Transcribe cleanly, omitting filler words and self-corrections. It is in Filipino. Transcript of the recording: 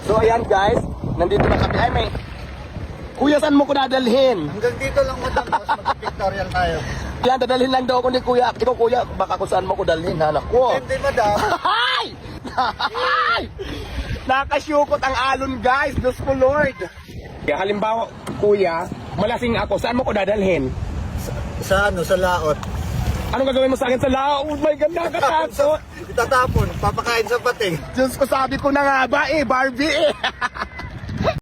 So ayan guys, nandito na kami. Ay may, kuya saan mo ko dadalhin? Hanggang dito lang madam, tapos mag-pictorial tayo. Yan, dadalhin lang daw ako ni kuya. Ikaw kuya, baka kung saan mo ko dalhin, anak ko. Hindi madam. Hay! Hay! Nakasyukot ang alon guys, Diyos ko Lord. Kaya halimbawa, kuya, malasing ako, saan mo ko dadalhin? Sa ano, sa laot. Anong gagawin mo sa akin sa lao? Oh my God, nakakatakot. Itatapon, papakain sa pating. Diyos ko, sabi ko na nga ba Barbie